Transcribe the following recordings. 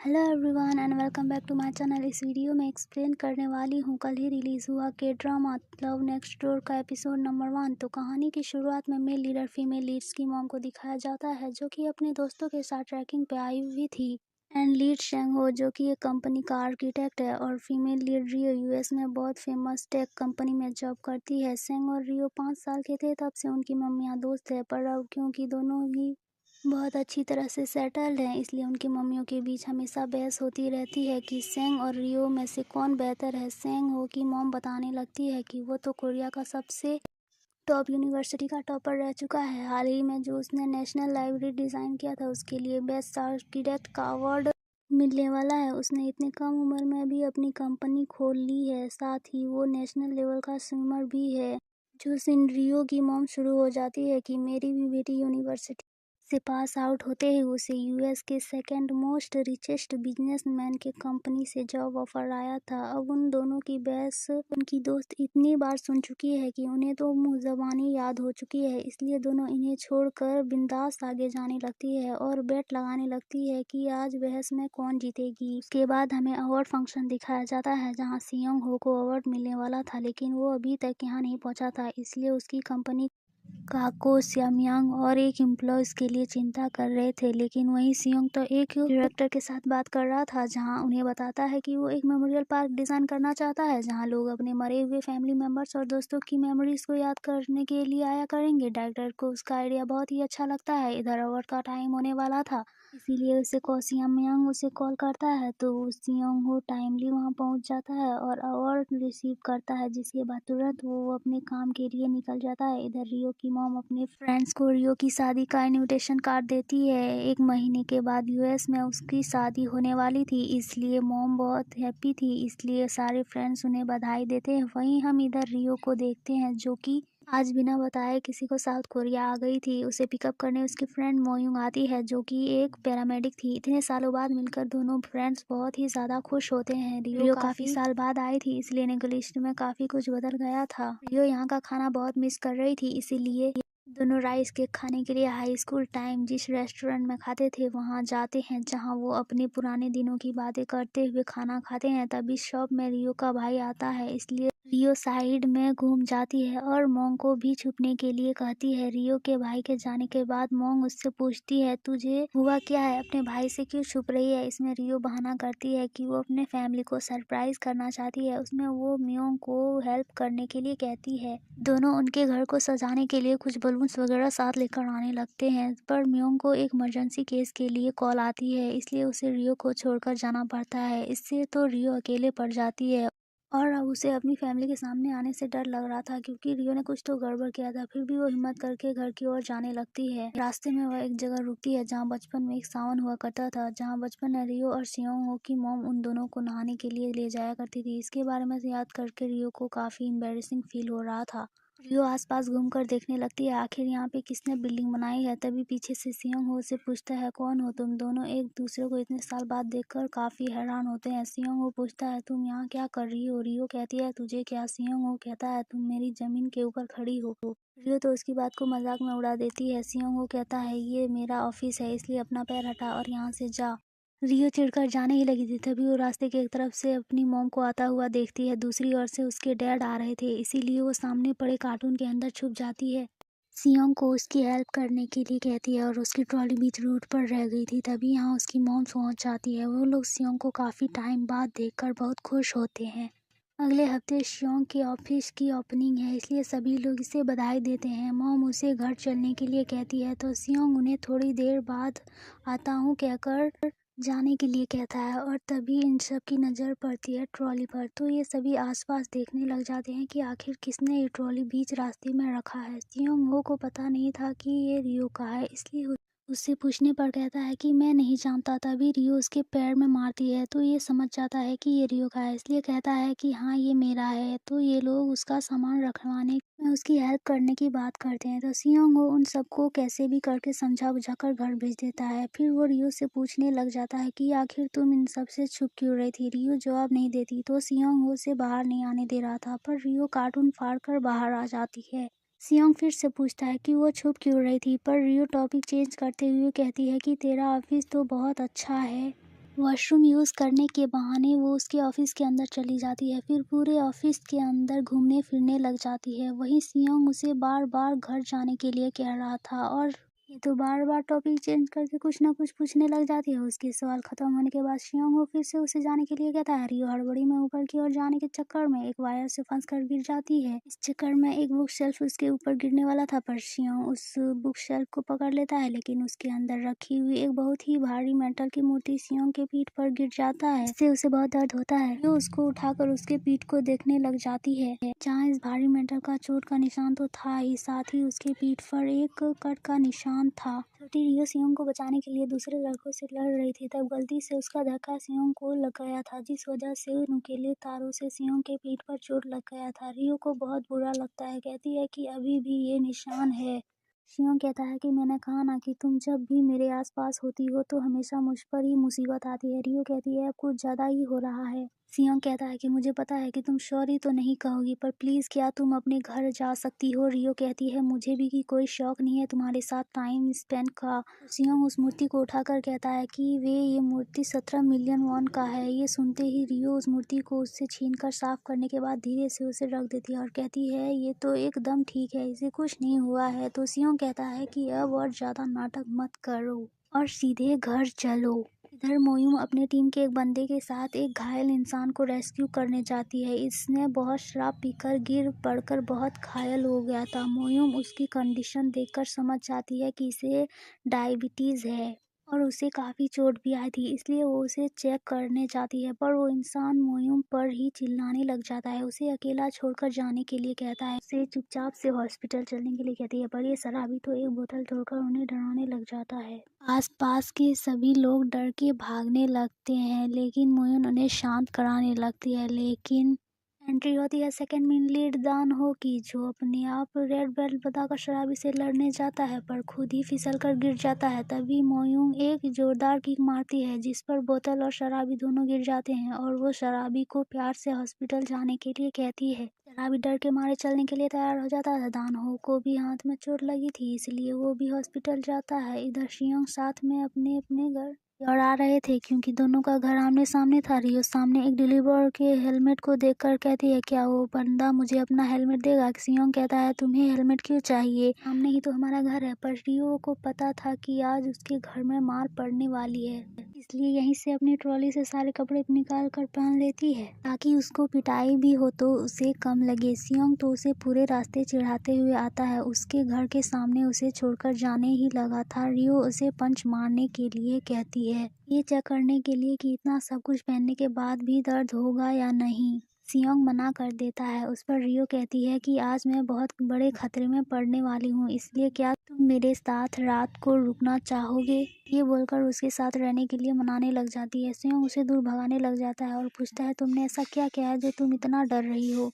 Hello everyone and welcome back to my channel. इस video में explain करने वाली हूँ कल ही रिलीज़ हुआ K drama love next door का एपिसोड नंबर 1। तो कहानी की शुरुआत में मेल लीडर फीमेल लीड्स की मॉम को दिखाया जाता है जो कि अपने दोस्तों के साथ ट्रैकिंग पे आई हुई थी। एंड लीड शेंग हो जो कि एक कंपनी का आर्किटेक्ट है और फीमेल लीड रियो यूएस में बहुत फेमस टेक कंपनी में जॉब करती है। सेंग और रियो 5 साल के थे तब से उनकी मम्मियाँ दोस्त है, पर अब क्योंकि दोनों ही बहुत अच्छी तरह से सेटल्ड हैं इसलिए उनकी मम्मियों के बीच हमेशा बहस होती रहती है कि सेंग और रियो में से कौन बेहतर है। सेंग हो की मॉम बताने लगती है कि वो तो कोरिया का सबसे टॉप यूनिवर्सिटी का टॉपर रह चुका है। हाल ही में जो उसने नेशनल लाइब्रेरी डिज़ाइन किया था उसके लिए बेस्ट आर्किटेक्ट का अवार्ड मिलने वाला है। उसने इतनी कम उम्र में भी अपनी कंपनी खोल ली है, साथ ही वो नेशनल लेवल का स्विमर भी है। जो सीन रियो की मॉम शुरू हो जाती है कि मेरी भी बेटी यूनिवर्सिटी से पास आउट होते ही उसे यूएस के सेकंड मोस्ट रिचेस्ट बिजनेसमैन के कंपनी से जॉब ऑफर आया था। अब उन दोनों की बहस उनकी दोस्त इतनी बार सुन चुकी है कि उन्हें तो मुंह ज़बानी याद हो चुकी है, इसलिए दोनों इन्हें छोड़कर बिंदास आगे जाने लगती है और बेट लगाने लगती है कि आज बहस में कौन जीतेगी। उसके बाद हमें अवार्ड फंक्शन दिखाया जाता है जहां सियोंग हो को अवार्ड मिलने वाला था, लेकिन वो अभी तक यहाँ नहीं पहुंचा था, इसलिए उसकी कंपनी काको, श्यामयांग और एक एम्प्लॉय के लिए चिंता कर रहे थे। लेकिन वहीं सियोंग तो एक डायरेक्टर के साथ बात कर रहा था जहां उन्हें बताता है कि वो एक मेमोरियल पार्क डिजाइन करना चाहता है जहां लोग अपने मरे हुए फैमिली मेंबर्स और दोस्तों की मेमोरीज को याद करने के लिए आया करेंगे। डायरेक्टर को उसका आइडिया बहुत ही अच्छा लगता है। इधर अवार्ड का टाइम होने वाला था इसीलिए उसे श्यामयांग उसे कॉल करता है, तो सियोंग हो टाइमली वहां पहुंच जाता है और अवार्ड रिसीव करता है, जिसके बाद तुरंत वो अपने काम के लिए निकल जाता है। इधर रियो की मॉम अपने फ्रेंड्स को रियो की शादी का इनविटेशन कार्ड देती है। एक महीने के बाद यूएस में उसकी शादी होने वाली थी, इसलिए मॉम बहुत हैप्पी थी, इसलिए सारे फ्रेंड्स उन्हें बधाई देते हैं। वहीं हम इधर रियो को देखते हैं जो कि आज बिना बताए किसी को साउथ कोरिया आ गई थी। उसे पिकअप करने उसकी फ्रेंड मोयुंग आती है जो कि एक पैरामेडिक थी। इतने सालों बाद मिलकर दोनों फ्रेंड्स बहुत ही ज़्यादा खुश होते हैं। रियो काफ़ी साल बाद आई थी इसलिए नेगोशिएशन में काफ़ी कुछ बदल गया था। रियो यहाँ का खाना बहुत मिस कर रही थी, इसीलिए दोनों राइस केक खाने के लिए हाई स्कूल टाइम जिस रेस्टोरेंट में खाते थे वहाँ जाते हैं जहाँ वो अपने पुराने दिनों की बातें करते हुए खाना खाते हैं। तभी शॉप में रियो का भाई आता है, इसलिए रियो साइड में घूम जाती है और मोंग को भी छुपने के लिए कहती है। रियो के भाई के जाने के बाद मोंग उससे पूछती है तुझे हुआ क्या है, अपने भाई से क्यों छुप रही है। इसमें रियो बहाना करती है कि वो अपने फैमिली को सरप्राइज करना चाहती है। उसमें वो म्योंग को हेल्प करने के लिए कहती है। दोनों उनके घर को सजाने के लिए कुछ बलून्स वगैरह साथ लेकर आने लगते हैं, पर म्योंग को एक इमरजेंसी केस के लिए कॉल आती है, इसलिए उसे रियो को छोड़कर जाना पड़ता है। इससे तो रियो अकेले पड़ जाती है और अब उसे अपनी फैमिली के सामने आने से डर लग रहा था क्योंकि रियो ने कुछ तो गड़बड़ किया था। फिर भी वो हिम्मत करके घर की ओर जाने लगती है। रास्ते में वह एक जगह रुकती है जहाँ बचपन में एक सावन हुआ करता था, जहाँ बचपन में रियो और सियोंग हो की मॉम उन दोनों को नहाने के लिए ले जाया करती थी। इसके बारे में याद करके रियो को काफ़ी एम्बेरसिंग फील हो रहा था। रियो आसपास घूमकर देखने लगती है आखिर यहाँ पे किसने बिल्डिंग बनाई है। तभी पीछे से सियोंग हो से पूछता है कौन हो तुम। दोनों एक दूसरे को इतने साल बाद देखकर काफी हैरान होते हैं। सियोंग हो पूछता है तुम यहाँ क्या कर रही हो। रियो कहती है तुझे क्या। सियोंग हो कहता है तुम मेरी जमीन के ऊपर खड़ी हो। रियो तो उसकी बात को मजाक में उड़ा देती है। सियोंग हो कहता है ये मेरा ऑफिस है इसलिए अपना पैर हटा और यहाँ से जा। रियो चिढ़कर जाने ही लगी थी तभी वो रास्ते की एक तरफ से अपनी मॉम को आता हुआ देखती है, दूसरी ओर से उसके डैड आ रहे थे, इसीलिए वो सामने पड़े कार्टून के अंदर छुप जाती है। सियोंग को उसकी हेल्प करने के लिए कहती है और उसकी ट्रॉली बीच रोड पर रह गई थी। तभी यहाँ उसकी मॉम पहुंच जाती है। वो लोग सियोंग को काफ़ी टाइम बाद देखकर बहुत खुश होते हैं। अगले हफ्ते सियोंग के ऑफिस की ओपनिंग है इसलिए सभी लोग इसे बधाई देते हैं। मॉम उसे घर चलने के लिए कहती है तो सियोंग उन्हें थोड़ी देर बाद आता हूँ कहकर जाने के लिए कहता है और तभी इन सब की नज़र पड़ती है ट्रॉली पर, तो ये सभी आसपास देखने लग जाते हैं कि आखिर किसने ये ट्रॉली बीच रास्ते में रखा है। सियोंग हो को पता नहीं था कि ये रियो का है, इसलिए उससे पूछने पर कहता है कि मैं नहीं जानता। तभी रियो उसके पैर में मारती है तो ये समझ जाता है कि ये रियो का है, इसलिए कहता है कि हाँ ये मेरा है। तो ये लोग उसका सामान रखवाने में उसकी हेल्प करने की बात करते हैं। तो सियोंग हो उन सबको कैसे भी करके समझा बुझाकर घर भेज देता है। फिर वो रियो से पूछने लग जाता है कि आखिर तुम इन सब से छुप क्यों रही थी। रियो जवाब नहीं देती तो सियोंग हो उसे बाहर नहीं आने दे रहा था, पर रियो कार्टून फाड़ कर बाहर आ जाती है। सियोंग फिर से पूछता है कि वो छुप क्यों रही थी, पर रियो टॉपिक चेंज करते हुए कहती है कि तेरा ऑफिस तो बहुत अच्छा है वॉशरूम यूज़ करने के बहाने वो उसके ऑफिस के अंदर चली जाती है, फिर पूरे ऑफिस के अंदर घूमने फिरने लग जाती है। वहीं सियोंग उसे बार बार घर जाने के लिए कह रहा था और ये तो बार बार टॉपिक चेंज करके कुछ ना कुछ पूछने लग जाती है। उसके सवाल खत्म होने के बाद सियोंग वो फिर से उसे जाने के लिए कहता है। रियो हड़बड़ी में ऊपर की ओर जाने के चक्कर में एक वायर से फंस कर गिर जाती है। इस चक्कर में एक बुक शेल्फ उसके ऊपर गिरने वाला था, पर सियोंग उस बुक शेल्फ को पकड़ लेता है, लेकिन उसके अंदर रखी हुई एक बहुत ही भारी मेटल की मूर्ति सियोंग के पीठ पर गिर जाता है। इससे उसे बहुत दर्द होता है। रियो उसको उठाकर उसके पीठ को देखने लग जाती है, जहाँ इस भारी मेटल का चोट का निशान तो था ही, साथ ही उसके पीठ पर एक कट का निशान था। छोटी रियो सियोंग को बचाने के लिए दूसरे लड़कों से लड़ रही थी, तब गलती से उसका धक्का सियोंग को लग गया था, जिस वजह से नुकीले तारों से सियोंग के पीठ पर चोट लग गया था। रियो को बहुत बुरा लगता है, कहती है कि अभी भी ये निशान है। सियोंग कहता है कि मैंने कहा ना कि तुम जब भी मेरे आसपास होती हो तो हमेशा मुझ पर ही मुसीबत आती है। रियो कहती है अब कुछ ज़्यादा ही हो रहा है। सियोंग कहता है कि मुझे पता है कि तुम सॉरी तो नहीं कहोगी, पर प्लीज़ क्या तुम अपने घर जा सकती हो। रियो कहती है मुझे भी कि कोई शौक नहीं है तुम्हारे साथ टाइम स्पेंड का। सियोंग उस मूर्ति को उठाकर कहता है कि ये मूर्ति 17 मिलियन वॉन का है। ये सुनते ही रियो उस मूर्ति को उससे छीनकर साफ करने के बाद धीरे से उसे रख देती है और कहती है ये तो एकदम ठीक है, इसे कुछ नहीं हुआ है। तो सियोंग कहता है कि अब और ज़्यादा नाटक मत करो और सीधे घर चलो। इधर मोयूम अपने टीम के एक बंदे के साथ एक घायल इंसान को रेस्क्यू करने जाती है। इसने बहुत शराब पीकर गिर पड़कर बहुत घायल हो गया था। मोयूम उसकी कंडीशन देखकर समझ जाती है कि इसे डायबिटीज़ है और उसे काफ़ी चोट भी आई थी, इसलिए वो उसे चेक करने जाती है, पर वो इंसान मोयूम पर ही चिल्लाने लग जाता है, उसे अकेला छोड़कर जाने के लिए कहता है, उसे चुपचाप से हॉस्पिटल चलने के लिए कहती है, पर ये शराबी तो एक बोतल तोड़कर उन्हें डराने लग जाता है। आसपास के सभी लोग डर के भागने लगते हैं, लेकिन मोयून उन्हें शांत कराने लगती है। लेकिन एंट्री होती है सेकंड मेन लीड दान हो की, जो अपने आप रेड बेल्ट बताकर शराबी से लड़ने जाता है, पर खुद ही फिसल कर गिर जाता है। तभी मोयूंग एक जोरदार किक मारती है, जिस पर बोतल और शराबी दोनों गिर जाते हैं और वो शराबी को प्यार से हॉस्पिटल जाने के लिए कहती है। शराबी डर के मारे चलने के लिए तैयार हो जाता है। दान हो को भी हाथ में चोट लगी थी, इसलिए वो भी हॉस्पिटल जाता है। इधर शियोंग साथ में अपने अपने घर और आ रहे थे, क्योंकि दोनों का घर आमने सामने था। रियो सामने एक डिलीवर के हेलमेट को देखकर कहती है क्या वो बंदा मुझे अपना हेलमेट देगा। सियोंग कहता है तुम्हें हेलमेट क्यों चाहिए, सामने ही तो हमारा घर है। पर रियो को पता था कि आज उसके घर में मार पड़ने वाली है, इसलिए यहीं से अपनी ट्रॉली से सारे कपड़े निकाल कर पहन लेती है, ताकि उसको पिटाई भी हो तो उसे कम लगे। सियोंग तो उसे पूरे रास्ते चिढ़ाते हुए आता है, उसके घर के सामने उसे छोड़कर जाने ही लगा था। रियो उसे पंच मारने के लिए कहती है, ये चेक करने के लिए कि इतना सब कुछ पहनने के बाद भी दर्द होगा या नहीं। सियोंग मना कर देता है। उस पर रियो कहती है कि आज मैं बहुत बड़े खतरे में पड़ने वाली हूँ, इसलिए क्या तुम मेरे साथ रात को रुकना चाहोगे। ये बोलकर उसके साथ रहने के लिए मनाने लग जाती है। सियोंग उसे दूर भगाने लग जाता है और पूछता है तुमने ऐसा क्या किया है जो तुम इतना डर रही हो।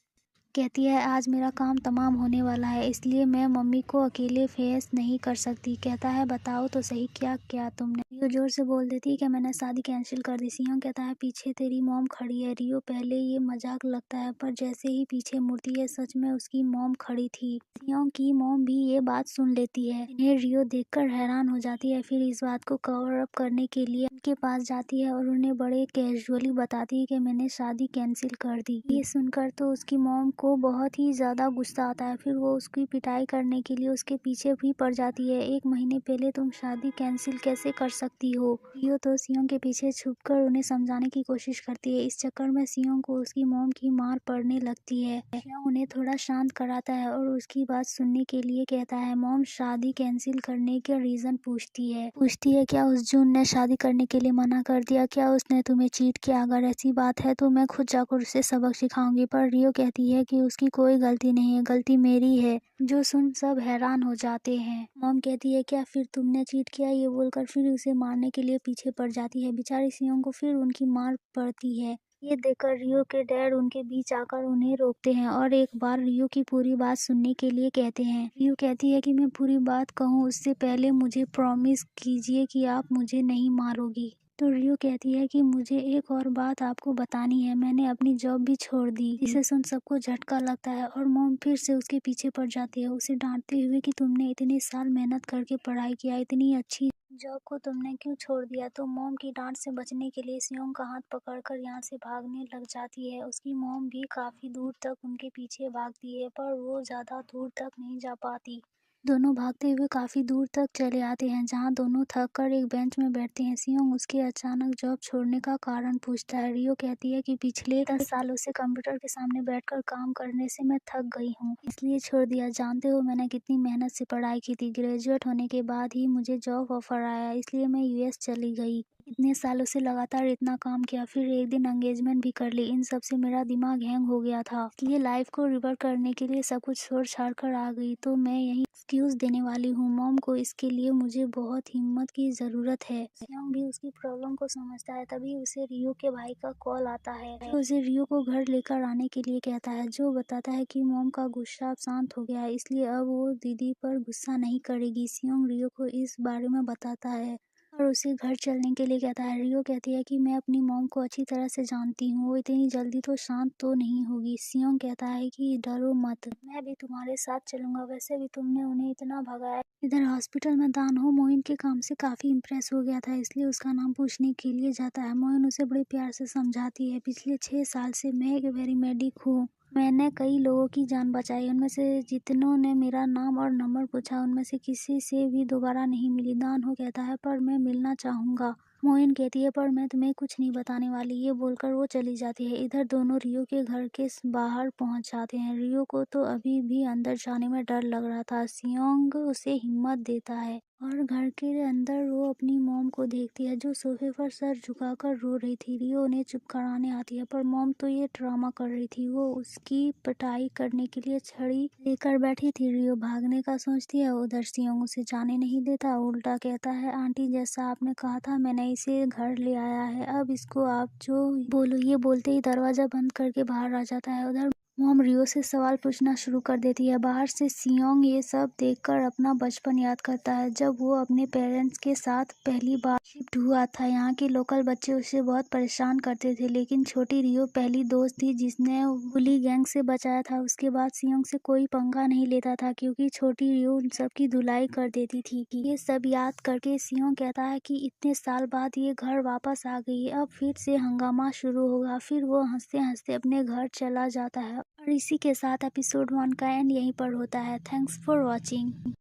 कहती है आज मेरा काम तमाम होने वाला है, इसलिए मैं मम्मी को अकेले फेस नहीं कर सकती। कहता है बताओ तो सही क्या क्या तुमने। रियो जोर से बोल देती है कि मैंने शादी कैंसिल कर दी। सियोंग कहता है पीछे तेरी मॉम खड़ी है। रियो पहले ये मजाक लगता है, पर जैसे ही पीछे मुड़ती है सच में उसकी मॉम खड़ी थी। सियोंग की मॉम भी ये बात सुन लेती है। इन्हें रियो देखकर हैरान हो जाती है, फिर इस बात को कवर अप करने के लिए उनके पास जाती है और उन्हें बड़े कैजुअली बताती है कि मैंने शादी कैंसिल कर दी। ये सुनकर तो उसकी मॉम को बहुत ही ज्यादा गुस्सा आता है, फिर वो उसकी पिटाई करने के लिए उसके पीछे भी पड़ जाती है। 1 महीने पहले तुम शादी कैंसिल कैसे कर सकती हो। रियो तो सियोंग के पीछे छुपकर उन्हें समझाने की कोशिश करती है। इस चक्कर में सियोंग को उसकी मॉम की मार पड़ने लगती है। सियोंग उन्हें थोड़ा शांत कराता है और उसकी बात सुनने के लिए कहता है। मॉम शादी कैंसिल करने का रीजन पूछती है क्या उस जून ने शादी करने के लिए मना कर दिया, क्या उसने तुम्हें चीट किया। अगर ऐसी बात है तो मैं खुद जाकर उसे सबक सिखाऊंगी। पर रियो कहती है कि उसकी कोई गलती नहीं है, गलती मेरी है। जो सुन सब हैरान हो जाते हैं। मॉम कहती है क्या फिर तुमने चीट किया। ये बोलकर फिर उसे मारने के लिए पीछे पड़ जाती है। बेचारी सियोंग को फिर उनकी मार पड़ती है। ये देखकर रियो के डैड उनके बीच आकर उन्हें रोकते हैं और एक बार रियो की पूरी बात सुनने के लिए कहते हैं। रियो कहती है कि मैं पूरी बात कहूँ उससे पहले मुझे प्रॉमिस कीजिए कि आप मुझे नहीं मारोगी। तो रियो कहती है कि मुझे एक और बात आपको बतानी है, मैंने अपनी जॉब भी छोड़ दी। इसे सुन सबको झटका लगता है और मॉम फिर से उसके पीछे पड़ जाती है, उसे डांटते हुए कि तुमने इतने साल मेहनत करके पढ़ाई किया, इतनी अच्छी जॉब को तुमने क्यों छोड़ दिया? तो मॉम की डांट से बचने के लिए सियोंग का हाथ पकड़कर यहाँ से भागने लग जाती है। उसकी मॉम भी काफी दूर तक उनके पीछे भागती है, पर वो ज्यादा दूर तक नहीं जा पाती। दोनों भागते हुए काफी दूर तक चले आते हैं, जहाँ दोनों थक कर एक बेंच में बैठते हैं। सियोंग उसके अचानक जॉब छोड़ने का कारण पूछता है। रियो कहती है कि पिछले 10 सालों से कंप्यूटर के सामने बैठकर काम करने से मैं थक गई हूँ, इसलिए छोड़ दिया। जानते हो मैंने कितनी मेहनत से पढ़ाई की थी, ग्रेजुएट होने के बाद ही मुझे जॉब ऑफर आया, इसलिए मैं यूएस चली गई। इतने सालों से लगातार इतना काम किया, फिर एक दिन एंगेजमेंट भी कर ली। इन सब से मेरा दिमाग हैंग हो गया था, इसलिए लाइफ को रिवर्ट करने के लिए सब कुछ छोड़ छाड़ कर आ गई। तो मैं यही एक्सक्यूज देने वाली हूँ मॉम को, इसके लिए मुझे बहुत हिम्मत की ज़रूरत है। सियोंग भी उसकी प्रॉब्लम को समझता है। तभी उसे रियो के भाई का कॉल आता है, जो उसे रियो को घर लेकर आने के लिए कहता है, जो बताता है कि मॉम का गुस्सा अब शांत हो गया है, इसलिए अब वो दीदी पर गुस्सा नहीं करेगी। सियोंग रियो को इस बारे में बताता है और उसे घर चलने के लिए कहता है। रियो कहती है कि मैं अपनी मॉम को अच्छी तरह से जानती हूँ, वो इतनी जल्दी तो शांत तो नहीं होगी। सियोंग कहता है कि डरो मत, मैं भी तुम्हारे साथ चलूंगा, वैसे भी तुमने उन्हें इतना भगाया। इधर हॉस्पिटल में दान हो मोइन के काम से काफी इम्प्रेस हो गया था, इसलिए उसका नाम पूछने के लिए जाता है। मोइन उसे बड़े प्यार से समझाती है, पिछले 6 साल से मैं एक वेरी मेडिक हूँ, मैंने कई लोगों की जान बचाई, उनमें से जितनों ने मेरा नाम और नंबर पूछा उनमें से किसी से भी दोबारा नहीं मिली। दान हो कहता है पर मैं मिलना चाहूंगा। मोइन कहती है पर मैं तुम्हें कुछ नहीं बताने वाली, ये बोलकर वो चली जाती है। इधर दोनों रियो के घर के बाहर पहुंच जाते हैं। रियो को तो अभी भी अंदर जाने में डर लग रहा था। सियोंग उसे हिम्मत देता है और घर के अंदर वो अपनी मॉम को देखती है, जो सोफे पर सर झुकाकर रो रही थी। रियो उन्हें चुप कराने आती है, पर मॉम तो ये ड्रामा कर रही थी, वो उसकी पिटाई करने के लिए छड़ी लेकर बैठी थी। रियो भागने का सोचती है, उधर सियोंग उसे जाने नहीं देता, उल्टा कहता है, आंटी जैसा आपने कहा था मैंने इसे घर ले आया है, अब इसको आप जो बोलो। ये बोलते ही दरवाजा बंद करके बाहर आ जाता है। उधर मॉम रियो से सवाल पूछना शुरू कर देती है। बाहर से सियोंग ये सब देखकर अपना बचपन याद करता है, जब वो अपने पेरेंट्स के साथ पहली बार शिफ्ट हुआ था। यहाँ के लोकल बच्चे उसे बहुत परेशान करते थे, लेकिन छोटी रियो पहली दोस्त थी जिसने बुली गैंग से बचाया था। उसके बाद सियोंग से कोई पंगा नहीं लेता था, क्योंकि छोटी रियो उन सबकी धुलाई कर देती थी। ये सब याद करके सियोंग कहता है कि इतने साल बाद ये घर वापस आ गई है, अब फिर से हंगामा शुरू होगा। फिर वो हंसते हंसते अपने घर चला जाता है। और इसी के साथ एपिसोड 1 का एंड यहीं पर होता है। Thanks for watching.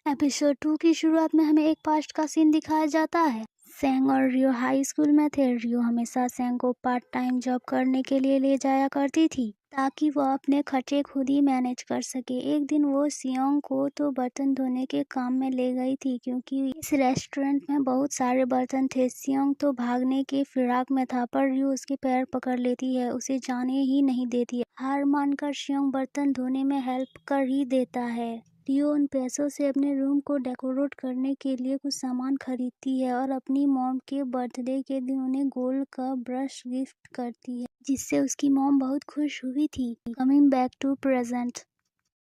एपिसोड 2 की शुरुआत में हमें एक पास्ट का सीन दिखाया जाता है। सेंग और रियो हाई स्कूल में थे। रियो हमेशा सेंग को पार्ट टाइम जॉब करने के लिए ले जाया करती थी, ताकि वो अपने खर्चे खुद ही मैनेज कर सके। एक दिन वो सियोंग को तो बर्तन धोने के काम में ले गई थी, क्योंकि इस रेस्टोरेंट में बहुत सारे बर्तन थे। सियोंग तो भागने के फिराक में था, पर रियो उसके पैर पकड़ लेती है, उसे जाने ही नहीं देती है। हार मानकर सियोंग बर्तन धोने में हेल्प कर ही देता है। रियो उन पैसों से अपने रूम को डेकोरेट करने के लिए कुछ सामान खरीदती है और अपनी मॉम के बर्थडे के दिन उन्हें गोल्ड का ब्रश गिफ्ट करती है, जिससे उसकी मॉम बहुत खुश हुई थी। Coming back to present,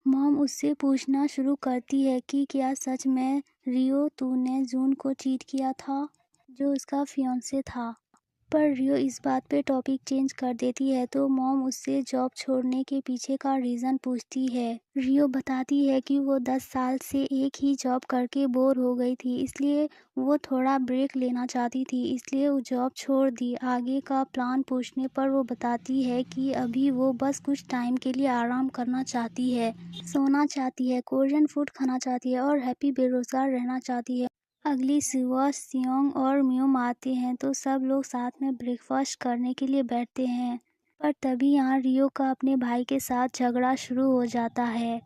mom उससे पूछना शुरू करती है कि क्या सच में रियो तूने जून को चीट किया था, जो उसका फियांसे था। पर रियो इस बात पे टॉपिक चेंज कर देती है, तो मॉम उससे जॉब छोड़ने के पीछे का रीज़न पूछती है। रियो बताती है कि वो 10 साल से एक ही जॉब करके बोर हो गई थी, इसलिए वो थोड़ा ब्रेक लेना चाहती थी, इसलिए वो जॉब छोड़ दी। आगे का प्लान पूछने पर वो बताती है कि अभी वो बस कुछ टाइम के लिए आराम करना चाहती है, सोना चाहती है, कोरियन फूड खाना चाहती है और हैप्पी बेरोजगार रहना चाहती है। अगली सुबह सियोंग और म्यूम आते हैं, तो सब लोग साथ में ब्रेकफास्ट करने के लिए बैठते हैं। पर तभी यहाँ रियो का अपने भाई के साथ झगड़ा शुरू हो जाता है।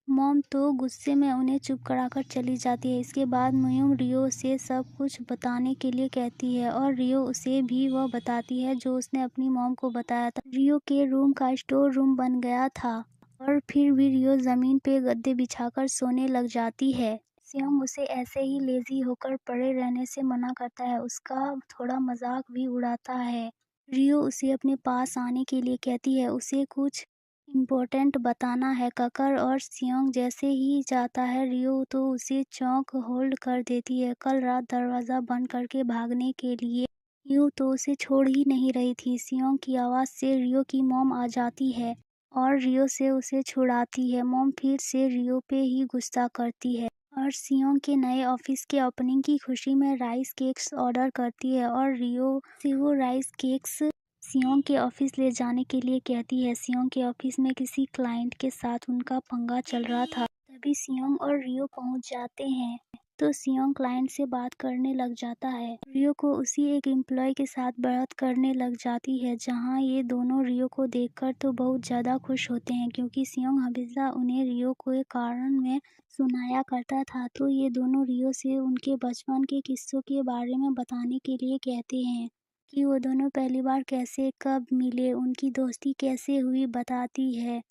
मॉम तो गुस्से में उन्हें चुप कराकर चली जाती है। इसके बाद म्यूम रियो से सब कुछ बताने के लिए कहती है, और रियो उसे भी वह बताती है जो उसने अपनी मॉम को बताया था। रियो के रूम का स्टोर रूम बन गया था, और फिर भी रियो जमीन पे गद्दे बिछाकर सोने लग जाती है। सियोंग उसे ऐसे ही लेजी होकर पड़े रहने से मना करता है, उसका थोड़ा मजाक भी उड़ाता है। रियो उसे अपने पास आने के लिए कहती है, उसे कुछ इम्पोर्टेंट बताना है। ककर और सियोंग जैसे ही जाता है, रियो तो उसे चौंक होल्ड कर देती है। कल रात दरवाज़ा बंद करके भागने के लिए रियो तो उसे छोड़ ही नहीं रही थी। सियोंग की आवाज़ से रियो की मॉम आ जाती है और रियो से उसे छुड़ाती है। मॉम फिर से रियो पे ही गुस्सा करती है और सियोंग के नए ऑफिस के ओपनिंग की खुशी में राइस केक्स ऑर्डर करती है और रियो से वो राइस केक्स सियोंग के ऑफिस ले जाने के लिए कहती है। सियोंग के ऑफिस में किसी क्लाइंट के साथ उनका पंगा चल रहा था, तभी सियोंग और रियो पहुंच जाते हैं। तो सियोंग क्लाइंट से बात करने लग जाता है। रियो को उसी एक एम्प्लॉय के साथ बात करने लग जाती है, जहां ये दोनों रियो को देखकर तो बहुत ज़्यादा खुश होते हैं, क्योंकि सियोंग हमेशा उन्हें रियो को एक कारण में सुनाया करता था। तो ये दोनों रियो से उनके बचपन के किस्सों के बारे में बताने के लिए कहते हैं कि वो दोनों पहली बार कैसे कब मिले, उनकी दोस्ती कैसे हुई। बताती है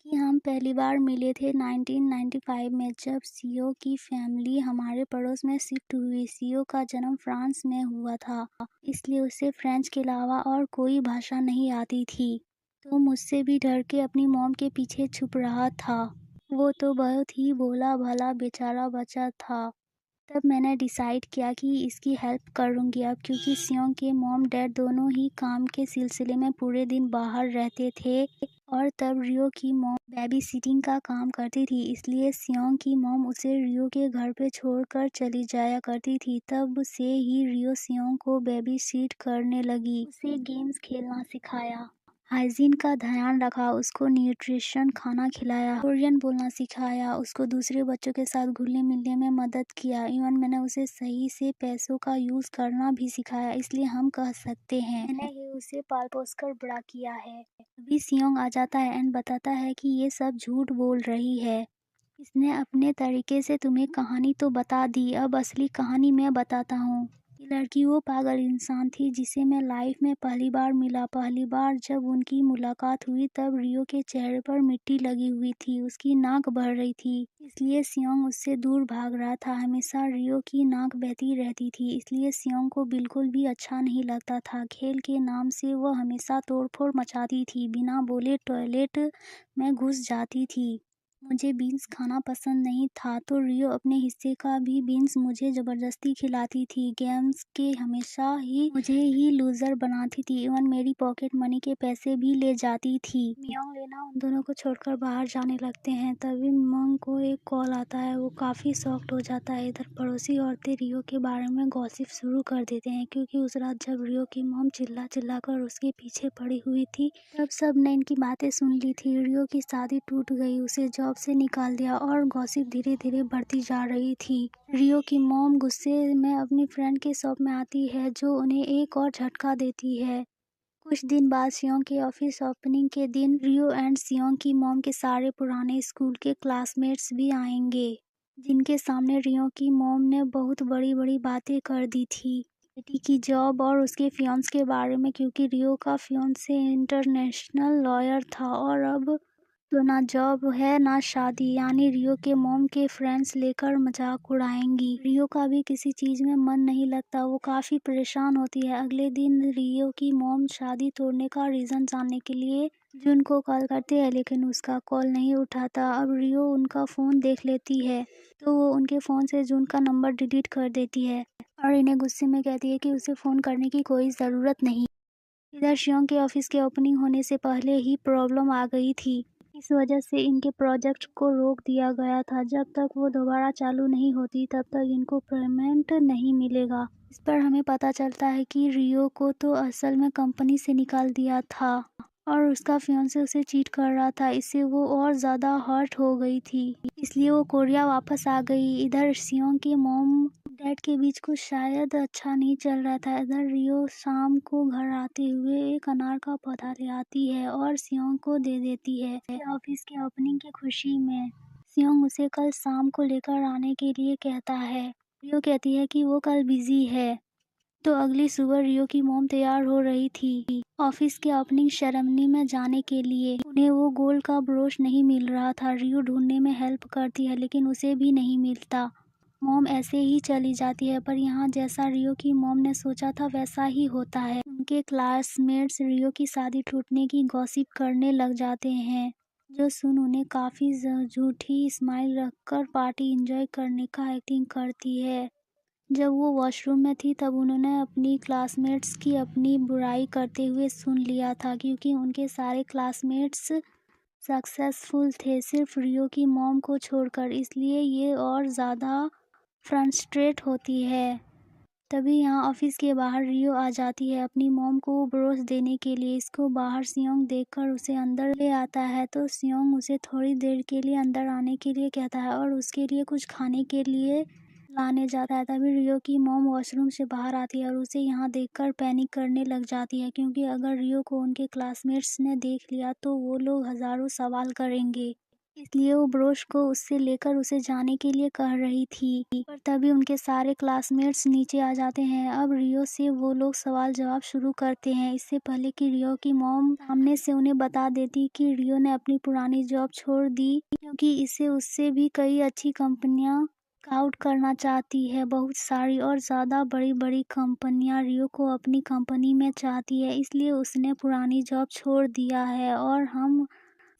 कि हम पहली बार मिले थे 1995 में, जब सीओ की फैमिली हमारे पड़ोस में शिफ्ट हुई। सीओ का जन्म फ्रांस में हुआ था, इसलिए उसे फ्रेंच के अलावा और कोई भाषा नहीं आती थी। तो मुझसे भी डर के अपनी मॉम के पीछे छुप रहा था। वो तो बहुत ही भोला भाला बेचारा बच्चा था। तब मैंने डिसाइड किया कि इसकी हेल्प करूँगी अब, क्योंकि सियोंग के मॉम डैड दोनों ही काम के सिलसिले में पूरे दिन बाहर रहते थे और तब रियो की मॉम बेबी सिटिंग का काम करती थी, इसलिए सियोंग की मॉम उसे रियो के घर पे छोड़कर चली जाया करती थी। तब से ही रियो सियोंग को बेबी सिट करने लगी, उसे गेम्स खेलना सिखाया, हाइजीन का ध्यान रखा, उसको न्यूट्रिशन खाना खिलाया, कोरियन बोलना सिखाया, उसको दूसरे बच्चों के साथ घुलने मिलने में मदद किया। इवन मैंने उसे सही से पैसों का यूज़ करना भी सिखाया, इसलिए हम कह सकते हैं मैंने ही उसे पाल पोस कर बड़ा किया है। अभी सियोंग आ जाता है एंड बताता है कि ये सब झूठ बोल रही है, इसने अपने तरीके से तुम्हें कहानी तो बता दी, अब असली कहानी मैं बताता हूँ। ये लड़की वो पागल इंसान थी जिसे मैं लाइफ में पहली बार मिला। पहली बार जब उनकी मुलाकात हुई तब रियो के चेहरे पर मिट्टी लगी हुई थी, उसकी नाक बह रही थी, इसलिए सियोंग उससे दूर भाग रहा था। हमेशा रियो की नाक बहती रहती थी, इसलिए सियोंग को बिल्कुल भी अच्छा नहीं लगता था। खेल के नाम से वह हमेशा तोड़फोड़ मचाती थी, बिना बोले टॉयलेट में घुस जाती थी। मुझे बीन्स खाना पसंद नहीं था, तो रियो अपने हिस्से का भी बीन्स मुझे ज़बरदस्ती खिलाती थी। गेम्स के हमेशा ही मुझे ही लूज़र बनाती थी, इवन मेरी पॉकेट मनी के पैसे भी ले जाती थी। मियोंग लेना उन दोनों को छोड़कर बाहर जाने लगते हैं, तभी मियोंग को एक कॉल आता है, वो काफ़ी शॉक्ड हो जाता है। इधर पड़ोसी औरतें रियो के बारे में गॉसिप शुरू कर देते हैं, क्योंकि उस रात जब रियो की मॉम चिल्ला चिल्ला कर उसके पीछे पड़ी हुई थी, तब सब ने इनकी बातें सुन ली थी। रियो की शादी टूट गई, उसे जॉब से निकाल दिया और गॉसिप धीरे धीरे बढ़ती जा रही थी। रियो की मॉम गुस्से में अपनी फ्रेंड के शॉप में आती है, जो उन्हें एक और झटका देती है। कुछ दिन बाद सियोंग के ऑफिस ओपनिंग के दिन रियो एंड सियोंग की मॉम के सारे पुराने स्कूल के क्लासमेट्स भी आएंगे, जिनके सामने रियो की मॉम ने बहुत बड़ी बड़ी बातें कर दी थी बेटी की जॉब और उसके फियांस के बारे में, क्योंकि रियो का फियांसे इंटरनेशनल लॉयर था और अब तो ना जॉब है ना शादी, यानी रियो के मॉम के फ्रेंड्स लेकर मजाक उड़ाएंगी। रियो का भी किसी चीज में मन नहीं लगता, वो काफी परेशान होती है। अगले दिन रियो की मॉम शादी तोड़ने का रीजन जानने के लिए जुन को कॉल करते हैं, लेकिन उसका कॉल नहीं उठाता। अब रियो उनका फोन देख लेती है, तो वो उनके फोन से जुन का नंबर डिलीट कर देती है और इन्हें गुस्से में कहती है कि उसे फोन करने की कोई जरूरत नहीं। इधर शियोंग के ऑफिस के ओपनिंग होने से पहले ही प्रॉब्लम आ गई थी, इस वजह से इनके प्रोजेक्ट को रोक दिया गया था। जब तक वो दोबारा चालू नहीं होती तब तक इनको पेमेंट नहीं मिलेगा। इस पर हमें पता चलता है कि रियो को तो असल में कंपनी से निकाल दिया था और उसका फियांसे उसे चीट कर रहा था, इससे वो और ज़्यादा हर्ट हो गई थी, इसलिए वो कोरिया वापस आ गई। इधर सियोंग के मॉम डैड के बीच कुछ शायद अच्छा नहीं चल रहा था। इधर रियो शाम को घर आते हुए एक अनार का पौधा ले आती है और सियोंग को दे देती है ऑफिस के ओपनिंग की खुशी में। सियोंग उसे कल शाम को लेकर आने के लिए कहता है। रियो कहती है कि वो कल बिजी है। तो अगली सुबह रियो की मॉम तैयार हो रही थी ऑफिस के ओपनिंग सेरेमनी में जाने के लिए। उन्हें वो गोल्ड का ब्रोच नहीं मिल रहा था। रियो ढूंढने में हेल्प करती है, लेकिन उसे भी नहीं मिलता। मॉम ऐसे ही चली जाती है, पर यहाँ जैसा रियो की मॉम ने सोचा था वैसा ही होता है। उनके क्लासमेट्स रियो की शादी टूटने की गॉसिप करने लग जाते हैं, जो सुन उन्हें काफ़ी झूठी स्माइल रखकर पार्टी एंजॉय करने का एक्टिंग करती है। जब वो वॉशरूम में थी तब उन्होंने अपनी क्लासमेट्स की अपनी बुराई करते हुए सुन लिया था, क्योंकि उनके सारे क्लासमेट्स सक्सेसफुल थे, सिर्फ रियो की मॉम को छोड़कर, इसलिए ये और ज़्यादा फ्रस्ट्रेट होती है। तभी यहाँ ऑफिस के बाहर रियो आ जाती है अपनी मॉम को ब्रोश देने के लिए। इसको बाहर सियोंग देखकर उसे अंदर ले आता है, तो सियोंग उसे थोड़ी देर के लिए अंदर आने के लिए कहता है और उसके लिए कुछ खाने के लिए लाने जाता है। तभी रियो की मॉम वॉशरूम से बाहर आती है और उसे यहाँ देखकर पैनिक करने लग जाती है, क्योंकि अगर रियो को उनके क्लासमेट्स ने देख लिया तो वो लोग हज़ारों सवाल करेंगे। इसलिए वो ब्रोश को उससे लेकर उसे जाने के लिए कह रही थी, पर तभी उनके सारे क्लासमेट्स नीचे आ जाते हैं। अब रियो से वो लोग सवाल जवाब शुरू करते हैं, इससे पहले कि रियो की मॉम सामने से उन्हें बता देती कि रियो ने अपनी पुरानी जॉब छोड़ दी, क्योंकि इसे उससे भी कई अच्छी कंपनियां आउट करना चाहती है। बहुत सारी और ज़्यादा बड़ी बड़ी कंपनियां रियो को अपनी कंपनी में चाहती है, इसलिए उसने पुरानी जॉब छोड़ दिया है और हम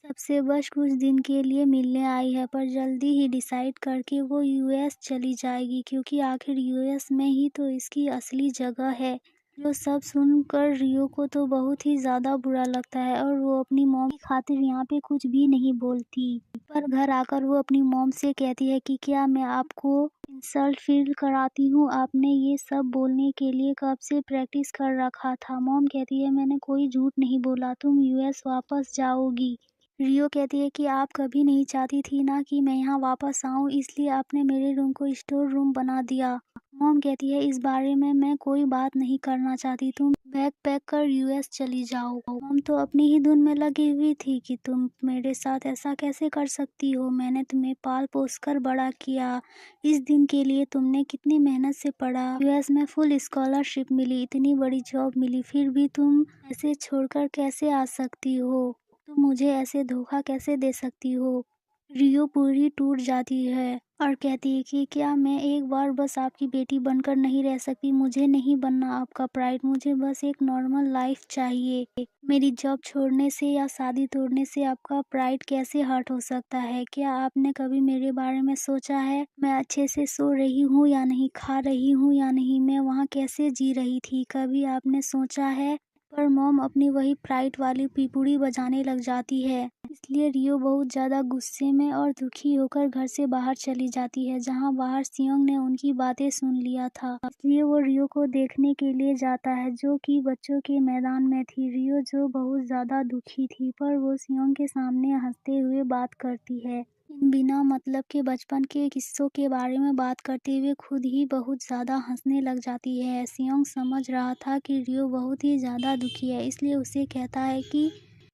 सबसे बस कुछ दिन के लिए मिलने आई है, पर जल्दी ही डिसाइड करके वो यूएस चली जाएगी, क्योंकि आखिर यूएस में ही तो इसकी असली जगह है। जो सब सुनकर रियो को तो बहुत ही ज़्यादा बुरा लगता है और वो अपनी मॉम की खातिर यहाँ पे कुछ भी नहीं बोलती। पर घर आकर वो अपनी मॉम से कहती है कि क्या मैं आपको इंसल्ट फील कराती हूँ, आपने ये सब बोलने के लिए कब से प्रैक्टिस कर रखा था। मॉम कहती है मैंने कोई झूठ नहीं बोला, तुम यूएस वापस जाओगी। रियो कहती है कि आप कभी नहीं चाहती थी ना कि मैं यहाँ वापस आऊँ, इसलिए आपने मेरे रूम को स्टोर रूम बना दिया। मॉम कहती है इस बारे में मैं कोई बात नहीं करना चाहती, तुम बैग पैक कर यूएस चली जाओ। मॉम तो अपनी ही धुन में लगी हुई थी कि तुम मेरे साथ ऐसा कैसे कर सकती हो, मैंने तुम्हें पाल पोस कर बड़ा किया, इस दिन के लिए तुमने कितनी मेहनत से पढ़ा, यूएस में फुल स्कॉलरशिप मिली, इतनी बड़ी जॉब मिली, फिर भी तुम ऐसे छोड़कर कैसे आ सकती हो, तुम मुझे ऐसे धोखा कैसे दे सकती हो। रियो पूरी टूट जाती है और कहती है कि क्या मैं एक बार बस आपकी बेटी बनकर नहीं रह सकती, मुझे नहीं बनना आपका प्राइड, मुझे बस एक नॉर्मल लाइफ चाहिए। मेरी जॉब छोड़ने से या शादी तोड़ने से आपका प्राइड कैसे हर्ट हो सकता है। क्या आपने कभी मेरे बारे में सोचा है, मैं अच्छे से सो रही हूँ या नहीं, खा रही हूँ या नहीं, मैं वहाँ कैसे जी रही थी, कभी आपने सोचा है। पर मॉम अपनी वही प्राइड वाली पिपुड़ी बजाने लग जाती है, इसलिए रियो बहुत ज़्यादा गुस्से में और दुखी होकर घर से बाहर चली जाती है, जहाँ बाहर सियोंग ने उनकी बातें सुन लिया था। इसलिए वो रियो को देखने के लिए जाता है, जो कि बच्चों के मैदान में थी। रियो जो बहुत ज़्यादा दुखी थी, पर वो सियोंग के सामने हंसते हुए बात करती है। इन बिना मतलब के बचपन के किस्सों के बारे में बात करते हुए खुद ही बहुत ज़्यादा हंसने लग जाती है। सियोंग समझ रहा था कि रियो बहुत ही ज़्यादा दुखी है, इसलिए उसे कहता है कि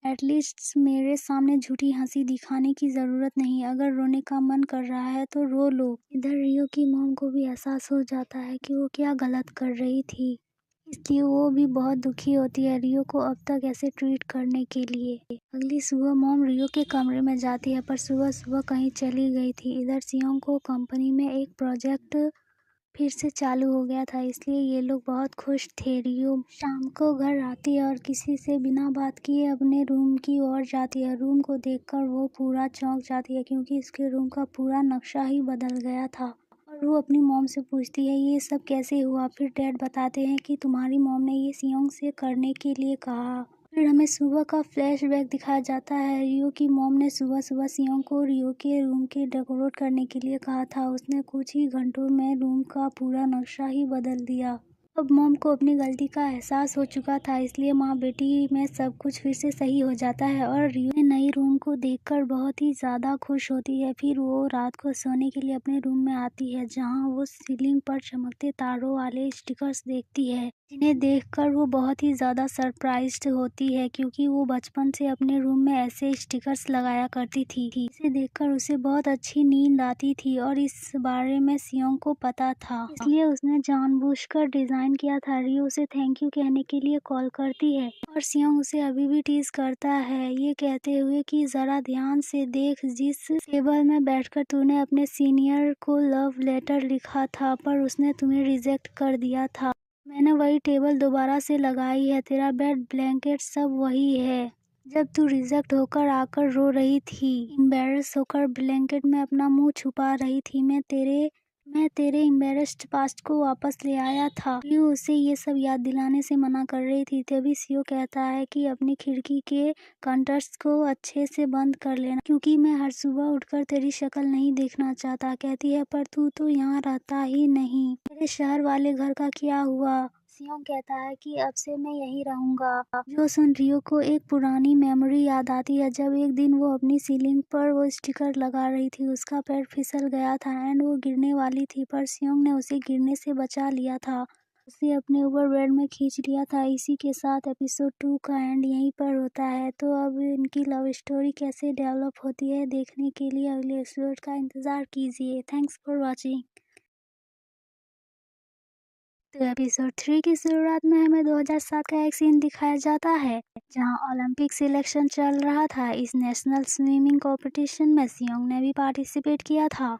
एटलीस्ट मेरे सामने झूठी हंसी दिखाने की ज़रूरत नहीं, अगर रोने का मन कर रहा है तो रो लो। इधर रियो की मॉम को भी एहसास हो जाता है कि वो क्या गलत कर रही थी, इसलिए वो भी बहुत दुखी होती है रियो को अब तक ऐसे ट्रीट करने के लिए। अगली सुबह मॉम रियो के कमरे में जाती है, पर सुबह सुबह कहीं चली गई थी। इधर सियोंग को कंपनी में एक प्रोजेक्ट फिर से चालू हो गया था, इसलिए ये लोग बहुत खुश थे। रियो शाम को घर आती है और किसी से बिना बात किए अपने रूम की ओर जाती है। रूम को देखकर वो पूरा चौंक जाती है, क्योंकि उसके रूम का पूरा नक्शा ही बदल गया था। और वो अपनी मॉम से पूछती है ये सब कैसे हुआ। फिर डैड बताते हैं कि तुम्हारी मॉम ने ये सियोंग से करने के लिए कहा। फिर हमें सुबह का फ्लैशबैक दिखाया जाता है। रियो की मॉम ने सुबह सुबह सियोंग को रियो के रूम के डेकोरेट करने के लिए कहा था, उसने कुछ ही घंटों में रूम का पूरा नक्शा ही बदल दिया। अब मॉम को अपनी गलती का एहसास हो चुका था, इसलिए माँ बेटी में सब कुछ फिर से सही हो जाता है और रियो नई रूम को देखकर बहुत ही ज़्यादा खुश होती है। फिर वो रात को सोने के लिए अपने रूम में आती है, जहाँ वो सीलिंग पर चमकते तारों वाले स्टिकर्स देखती है, जिन्हें देखकर वो बहुत ही ज़्यादा सरप्राइज्ड होती है, क्योंकि वो बचपन से अपने रूम में ऐसे स्टिकर्स लगाया करती थी। इसे देखकर उसे बहुत अच्छी नींद आती थी और इस बारे में सियोंग को पता था, इसलिए उसने जानबूझकर डिज़ाइन किया था। रियो उसे थैंक यू कहने के लिए कॉल करती है और सियोंग उसे अभी भी टीज करता है, ये कहते हुए कि ज़रा ध्यान से देख, जिस टेबल में बैठकर तूने अपने सीनियर को लव लेटर लिखा था, पर उसने तुम्हें रिजेक्ट कर दिया था, मैंने वही टेबल दोबारा से लगाई है, तेरा बेड ब्लैंकेट सब वही है। जब तू रिजेक्ट होकर आकर रो रही थी, एम्बैरेस होकर ब्लैंकेट में अपना मुंह छुपा रही थी, मैं तेरे मैं तेरे एम्बेरस्ड पास्ट को वापस ले आया था। रियो उसे ये सब याद दिलाने से मना कर रही थी। तभी सियो कहता है कि अपनी खिड़की के कर्टन्स को अच्छे से बंद कर लेना, क्योंकि मैं हर सुबह उठकर तेरी शक्ल नहीं देखना चाहता। कहती है, पर तू तो यहाँ रहता ही नहीं। मेरे शहर वाले घर का क्या हुआ? सियोंग कहता है कि अब से मैं यहीं रहूंगा। जो सुन रियो को एक पुरानी मेमोरी याद आती है, जब एक दिन वो अपनी सीलिंग पर वो स्टिकर लगा रही थी। उसका पैर फिसल गया था एंड वो गिरने वाली थी, पर सियोंग ने उसे गिरने से बचा लिया था। उसे अपने ऊपर बेड में खींच लिया था। इसी के साथ एपिसोड 2 का एंड यहीं पर होता है। तो अब इनकी लव स्टोरी कैसे डेवलप होती है, देखने के लिए अगले एपिसोड का इंतजार कीजिए। Thanks for watching. तो एपिसोड 3 की शुरुआत में हमें 2007 का एक सीन दिखाया जाता है, जहां ओलंपिक सिलेक्शन चल रहा था। इस नेशनल स्विमिंग कंपटीशन में सियोंग ने भी पार्टिसिपेट किया था,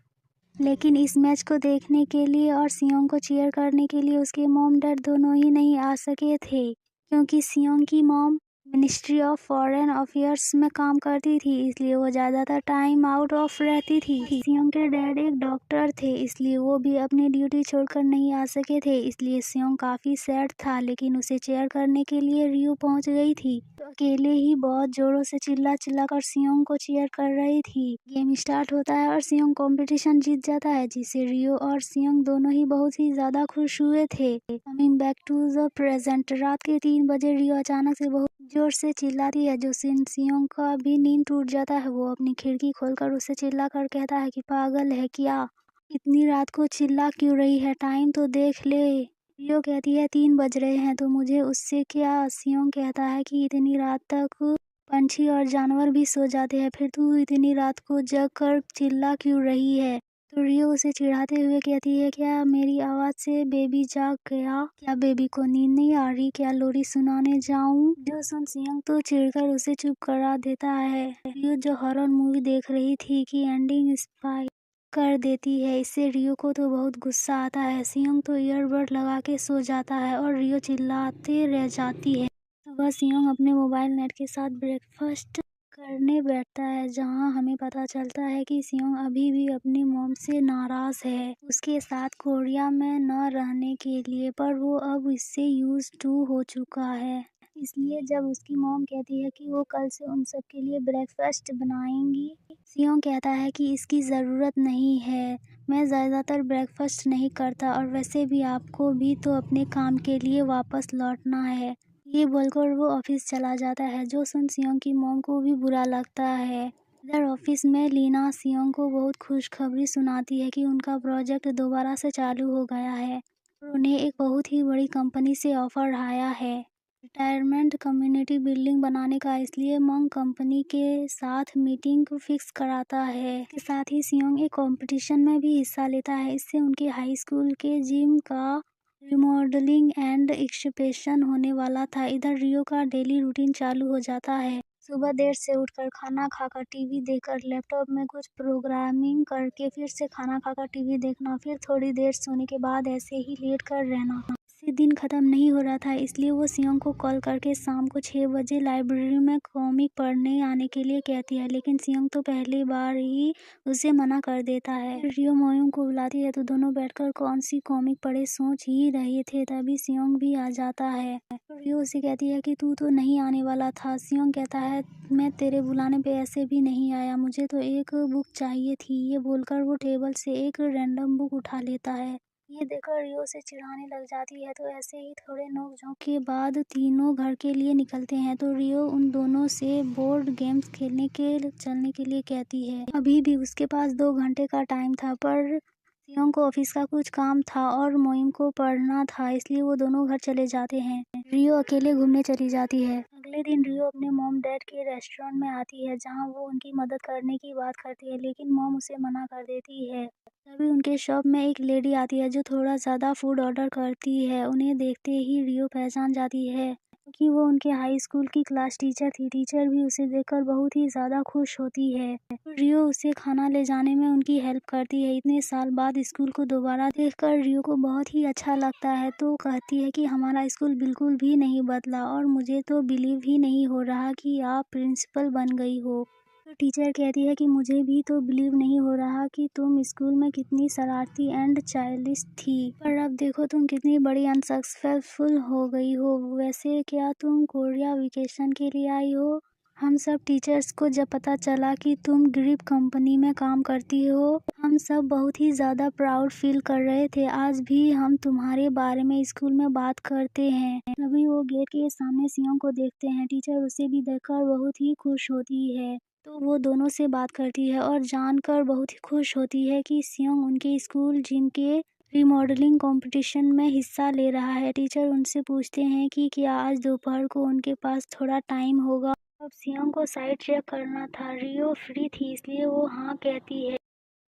लेकिन इस मैच को देखने के लिए और सियोंग को चीयर करने के लिए उसके मॉम डैड दोनों ही नहीं आ सके थे, क्योंकि सियोंग की mom ministry of foreign affairs में काम करती थी, इसलिए वो ज़्यादातर टाइम आउट ऑफ रहती थी। सियोंग के डैड एक डॉक्टर थे, इसलिए वो भी अपनी ड्यूटी छोड़कर नहीं आ सके थे। इसलिए सियोंग काफ़ी सैड था, लेकिन उसे चेयर करने के लिए रियो पहुंच गई थी, तो अकेले ही बहुत जोरों से चिल्ला चिल्ला कर सियोंग को चीयर कर रही थी। गेम स्टार्ट होता है और सियोंग कंपटीशन जीत जाता है, जिससे रियो और सियोंग दोनों ही बहुत ही ज़्यादा खुश हुए थे। Coming back to the present, रात के 3 बजे रियो अचानक से बहुत जोर से चिल्लाती है, जो सियोंग का भी नींद टूट जाता है। वो अपनी खिड़की खोलकर उसे चिल्ला कर कहता है कि पागल है क्या, इतनी रात को चिल्ला क्यों रही है, टाइम तो देख ले। रियो कहती है 3 बज रहे हैं तो मुझे उससे क्या। सियोंग कहता है कि इतनी रात तक पंछी और जानवर भी सो जाते हैं, फिर तू इतनी रात को जग कर चिल्ला क्यों रही है। तो रियो उसे चिढ़ाते हुए कहती है, क्या मेरी आवाज़ से बेबी जाग गया? क्या बेबी को नींद नहीं आ रही? क्या लोरी सुनाने जाऊं? जो सुन सियोंग तो चिढ़कर उसे चुप करा देता है। रियो जो हॉरर मूवी देख रही थी की एंडिंग स्पॉइल कर देती है, इससे रियो को तो बहुत गुस्सा आता है। सियोंग तो ईयरबड लगा के सो जाता है और रियो चिल्लाते रह जाती है। सुबह सियोंग अपने मोबाइल नेट के साथ ब्रेकफास्ट करने बैठता है, जहां हमें पता चलता है कि सियोंग अभी भी अपनी मॉम से नाराज है उसके साथ कोरिया में न रहने के लिए, पर वो अब इससे यूज टू हो चुका है। इसलिए जब उसकी मॉम कहती है कि वो कल से उन सब के लिए ब्रेकफास्ट बनाएंगी, सियोंग कहता है कि इसकी ज़रूरत नहीं है, मैं ज़्यादातर ब्रेकफास्ट नहीं करता, और वैसे भी आपको भी तो अपने काम के लिए वापस लौटना है। ये बोलकर वो ऑफिस चला जाता है, जो सुन सियोंग की मॉम को भी बुरा लगता है। इधर ऑफिस में लीना सियोंग को बहुत खुशखबरी सुनाती है कि उनका प्रोजेक्ट दोबारा से चालू हो गया है और उन्हें एक बहुत ही बड़ी कंपनी से ऑफर आया है रिटायरमेंट कम्युनिटी बिल्डिंग बनाने का। इसलिए मंग कंपनी के साथ मीटिंग फिक्स कराता है। इसके साथ ही सियोंग एक कंपटीशन में भी हिस्सा लेता है, इससे उनके हाई स्कूल के जिम का रिमॉडलिंग एंड एक्सपेंशन होने वाला था। इधर रियो का डेली रूटीन चालू हो जाता है। सुबह देर से उठकर खाना खाकर टीवी देखकर लैपटॉप में कुछ प्रोग्रामिंग करके फिर से खाना खाकर टीवी देखना, फिर थोड़ी देर सोने के बाद ऐसे ही लेट कर रहना। इससे दिन खत्म नहीं हो रहा था, इसलिए वो सियोंग को कॉल करके शाम को 6 बजे लाइब्रेरी में कॉमिक पढ़ने आने के लिए कहती है, लेकिन सियोंग तो पहली बार ही उसे मना कर देता है। रियो मोयोंग को बुलाती है तो दोनों बैठकर कौन सी कॉमिक पढ़े सोच ही रहे थे, तभी सियोंग भी आ जाता है। रियो उसे कहती है कि तू तो नहीं आने वाला था। सियोंग कहता है, मैं तेरे बुलाने पे ऐसे भी नहीं आया, मुझे तो एक बुक चाहिए थी। ये बोलकर वो टेबल से एक रैंडम बुक उठा लेता है। ये देखकर रियो से चिढ़ाने लग जाती है। तो ऐसे ही थोड़े नोक-झोंक के बाद तीनों घर के लिए निकलते हैं। तो रियो उन दोनों से बोर्ड गेम्स खेलने के चलने के लिए कहती है। अभी भी उसके पास 2 घंटे का टाइम था, पर सियोंग को ऑफिस का कुछ काम था और मोइम को पढ़ना था, इसलिए वो दोनों घर चले जाते हैं। रियो अकेले घूमने चली जाती है। अगले दिन रियो अपने मॉम डैड के रेस्टोरेंट में आती है, जहां वो उनकी मदद करने की बात करती है, लेकिन मॉम उसे मना कर देती है। तभी उनके शॉप में एक लेडी आती है जो थोड़ा ज़्यादा फूड ऑर्डर करती है। उन्हें देखते ही रियो पहचान जाती है, क्योंकि वो उनके हाई स्कूल की क्लास टीचर थी। टीचर भी उसे देखकर बहुत ही ज़्यादा खुश होती है। रियो उसे खाना ले जाने में उनकी हेल्प करती है। इतने साल बाद स्कूल को दोबारा देखकर रियो को बहुत ही अच्छा लगता है, तो कहती है कि हमारा स्कूल बिल्कुल भी नहीं बदला और मुझे तो बिलीव ही नहीं हो रहा कि आप प्रिंसिपल बन गई हो। तो टीचर कहती है कि मुझे भी तो बिलीव नहीं हो रहा कि तुम स्कूल में कितनी शरारती एंड चाइल्डिश थी, पर अब देखो तुम कितनी बड़ी अनसक्सेसफुल हो गई हो। वैसे क्या तुम कोरिया वेकेशन के लिए आई हो? हम सब टीचर्स को जब पता चला कि तुम ग्रिप कंपनी में काम करती हो, हम सब बहुत ही ज़्यादा प्राउड फील कर रहे थे। आज भी हम तुम्हारे बारे में स्कूल में बात करते हैं। तभी वो गेट के सामने सियोंग को देखते हैं। टीचर उसे भी देखकर बहुत ही खुश होती है, तो वो दोनों से बात करती है और जानकर बहुत ही खुश होती है कि सियोंग उनके स्कूल जिम के रिमॉडलिंग कंपटीशन में हिस्सा ले रहा है। टीचर उनसे पूछते हैं कि क्या आज दोपहर को उनके पास थोड़ा टाइम होगा। अब सियोंग को साइट चेक करना था। रियो फ्री थी इसलिए वो हाँ कहती है।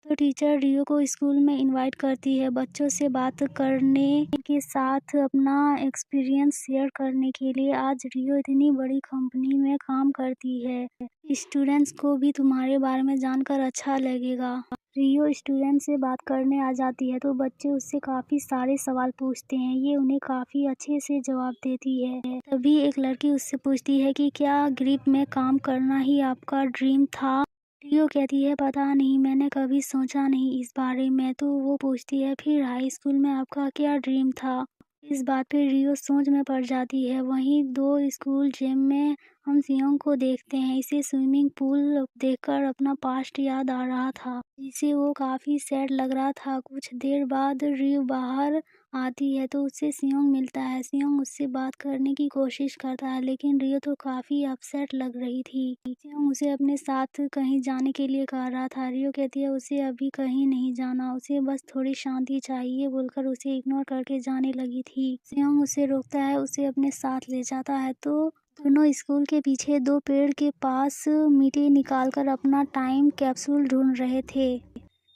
तो टीचर रियो को स्कूल में इनवाइट करती है, बच्चों से बात करने के साथ अपना एक्सपीरियंस शेयर करने के लिए। आज रियो इतनी बड़ी कंपनी में काम करती है, स्टूडेंट्स को भी तुम्हारे बारे में जानकर अच्छा लगेगा। रियो स्टूडेंट से बात करने आ जाती है तो बच्चे उससे काफ़ी सारे सवाल पूछते हैं। ये उन्हें काफ़ी अच्छे से जवाब देती है। तभी एक लड़की उससे पूछती है कि क्या ग्रिप में काम करना ही आपका ड्रीम था? रियो कहती है पता नहीं, मैंने कभी सोचा नहीं इस बारे में। तो वो पूछती है फिर हाई स्कूल में आपका क्या ड्रीम था? इस बात पे रियो सोच में पड़ जाती है। वहीं दो स्कूल जिम में हम सियोंग को देखते हैं। इसे स्विमिंग पूल देखकर अपना पास्ट याद आ रहा था, जिसे वो काफ़ी सैड लग रहा था। कुछ देर बाद रियो बाहर आती है तो उससे सियोंग मिलता है। सियोंग उससे बात करने की कोशिश करता है लेकिन रियो तो काफ़ी अपसेट लग रही थी। सियोंग उसे अपने साथ कहीं जाने के लिए कह रहा था। रियो कहती है उसे अभी कहीं नहीं जाना, उसे बस थोड़ी शांति चाहिए बोलकर उसे इग्नोर करके जाने लगी थी। सियोंग उसे रोकता है, उसे अपने साथ ले जाता है। तो दोनों स्कूल के पीछे दो पेड़ के पास मिट्टी निकालकर अपना टाइम कैप्सूल ढूंढ रहे थे।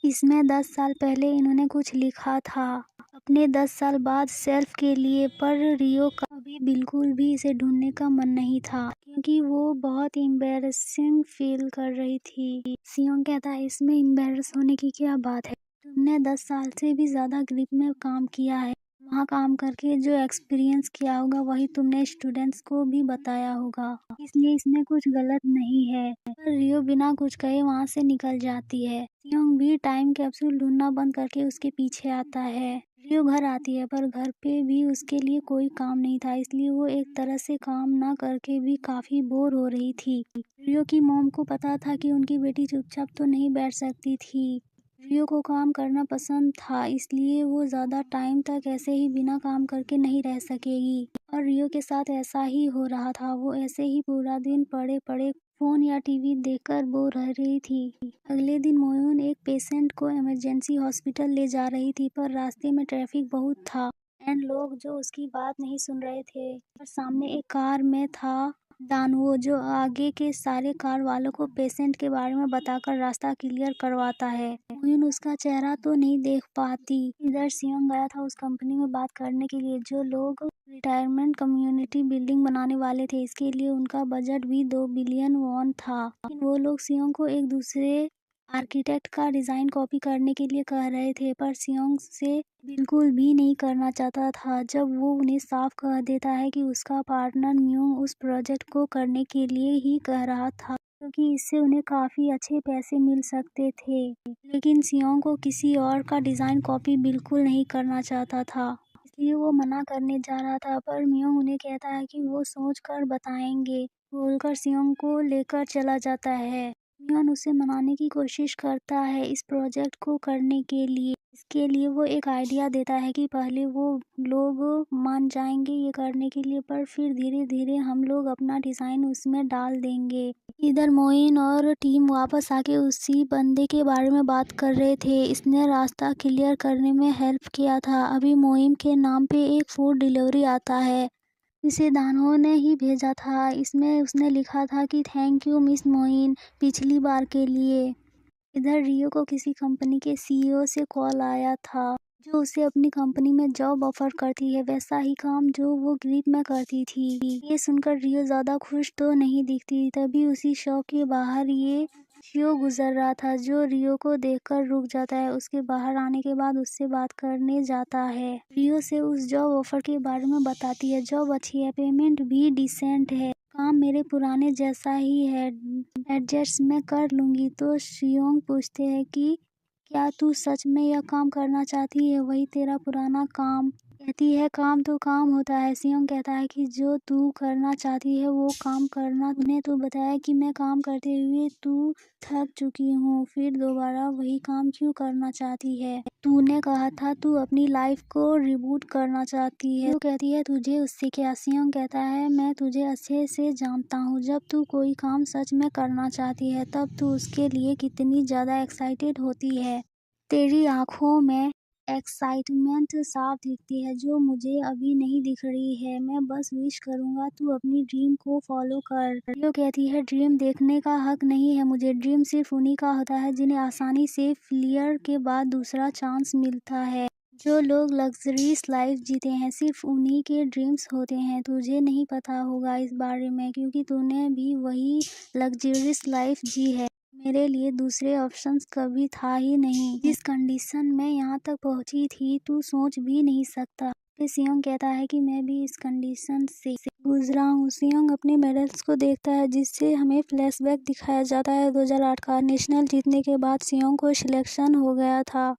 इसमें 10 साल पहले इन्होंने कुछ लिखा था, अपने 10 साल बाद सेल्फ के लिए। पर रियो का अभी बिल्कुल भी इसे ढूंढने का मन नहीं था क्योंकि वो बहुत एम्बैरेसिंग फील कर रही थी। सियोंग कहता है इसमें एम्बैरेस होने की क्या बात है, तुमने 10 साल से भी ज़्यादा ग्रिप में काम किया है। वहाँ काम करके जो एक्सपीरियंस किया होगा वही तुमने स्टूडेंट्स को भी बताया होगा, इसलिए इसमें कुछ गलत नहीं है। पर रियो बिना कुछ कहे वहाँ से निकल जाती है। सियोंग भी टाइम कैप्सूल ढूंढना बंद करके उसके पीछे आता है। रियो घर आती है पर घर पे भी उसके लिए कोई काम नहीं था, इसलिए वो एक तरह से काम ना करके भी काफ़ी बोर हो रही थी। रियो की मॉम को पता था कि उनकी बेटी चुपचाप तो नहीं बैठ सकती थी। रियो को काम करना पसंद था, इसलिए वो ज़्यादा टाइम तक ऐसे ही बिना काम करके नहीं रह सकेगी। और रियो के साथ ऐसा ही हो रहा था। वो ऐसे ही पूरा दिन पड़े पड़े फ़ोन या टीवी देखकर बोर रह रही थी। अगले दिन मोयून एक पेशेंट को इमरजेंसी हॉस्पिटल ले जा रही थी, पर रास्ते में ट्रैफिक बहुत था एंड लोग जो उसकी बात नहीं सुन रहे थे। पर सामने एक कार में था दानवो, जो आगे के सारे कार वालों को पेशेंट के बारे में बताकर रास्ता क्लियर करवाता है। मोयून उसका चेहरा तो नहीं देख पाती। इधर सियोंग गया था उस कंपनी में बात करने के लिए जो लोग रिटायरमेंट कम्युनिटी बिल्डिंग बनाने वाले थे। इसके लिए उनका बजट भी 2 बिलियन वॉन था, लेकिन वो लोग सियोंग को एक दूसरे आर्किटेक्ट का डिज़ाइन कॉपी करने के लिए कह रहे थे, पर सियोंग से बिल्कुल भी नहीं करना चाहता था। जब वो उन्हें साफ कह देता है कि उसका पार्टनर म्यूंग उस प्रोजेक्ट को करने के लिए ही कह रहा था क्योंकि इससे उन्हें काफ़ी अच्छे पैसे मिल सकते थे, लेकिन सियोंग को किसी और का डिज़ाइन कॉपी बिल्कुल नहीं करना चाहता था, इसलिए वो मना करने जा रहा था। पर म्यूंग उन्हें कहता है कि वो सोच कर बताएंगे बोलकर सियोंग को लेकर चला जाता है। मियोन उसे मनाने की कोशिश करता है इस प्रोजेक्ट को करने के लिए। इसके लिए वो एक आइडिया देता है कि पहले वो लोग मान जाएंगे ये करने के लिए, पर फिर धीरे धीरे हम लोग अपना डिज़ाइन उसमें डाल देंगे। इधर मोइन और टीम वापस आके उसी बंदे के बारे में बात कर रहे थे। इसने रास्ता क्लियर करने में हेल्प किया था। अभी मोइन के नाम पे एक फूड डिलीवरी आता है, इसे दानवों ने ही भेजा था। इसमें उसने लिखा था कि थैंक यू मिस मोइन पिछली बार के लिए। इधर रियो को किसी कंपनी के सीईओ से कॉल आया था जो उसे अपनी कंपनी में जॉब ऑफर करती है, वैसा ही काम जो वो ग्रिप में करती थी। ये सुनकर रियो ज़्यादा खुश तो नहीं दिखती। तभी उसी शॉप के बाहर ये शियो गुजर रहा था, जो रियो को देखकर रुक जाता है। उसके बाहर आने के बाद उससे बात करने जाता है। रियो से उस जॉब ऑफर के बारे में बताती है। जॉब अच्छी है, पेमेंट भी डिसेंट है, काम मेरे पुराने जैसा ही है, एडजस्ट मैं कर लूँगी। तो सियोंग पूछते हैं कि क्या तू सच में यह काम करना चाहती है, वही तेरा पुराना काम? कहती है काम तो काम होता है। सियोंग कहता है कि जो तू करना चाहती है वो काम करना। तूने तो बताया कि मैं काम करते हुए तू थक चुकी हूँ, फिर दोबारा वही काम क्यों करना चाहती है? तूने कहा था तू अपनी लाइफ को रिबूट करना चाहती है। तो कहती है तुझे उससे क्या? सियोंग कहता है मैं तुझे अच्छे से जानता हूँ, जब तू कोई काम सच में करना चाहती है तब तू उसके लिए कितनी ज़्यादा एक्साइटेड होती है। तेरी आंखों में एक्साइटमेंट साफ दिखती है, जो मुझे अभी नहीं दिख रही है। मैं बस विश करूंगा तू अपनी ड्रीम को फॉलो कर। रियो कहती है ड्रीम देखने का हक नहीं है मुझे। ड्रीम सिर्फ उन्हीं का होता है जिन्हें आसानी से फेलियर के बाद दूसरा चांस मिलता है। जो लोग लग्जरीज लाइफ जीते हैं सिर्फ उन्हीं के ड्रीम्स होते हैं। तुझे नहीं पता होगा इस बारे में, क्योंकि तूने भी वही लग्जरीज लाइफ जी है। मेरे लिए दूसरे ऑप्शंस कभी था ही नहीं। जिस कंडीशन में यहाँ तक पहुँची थी तू सोच भी नहीं सकता। फिर सियोंग कहता है कि मैं भी इस कंडीशन से गुजरा हूँ। सियोंग अपने मेडल्स को देखता है, जिससे हमें फ्लैशबैक दिखाया जाता है 2008 का। नेशनल जीतने के बाद सियोंग को सिलेक्शन हो गया था।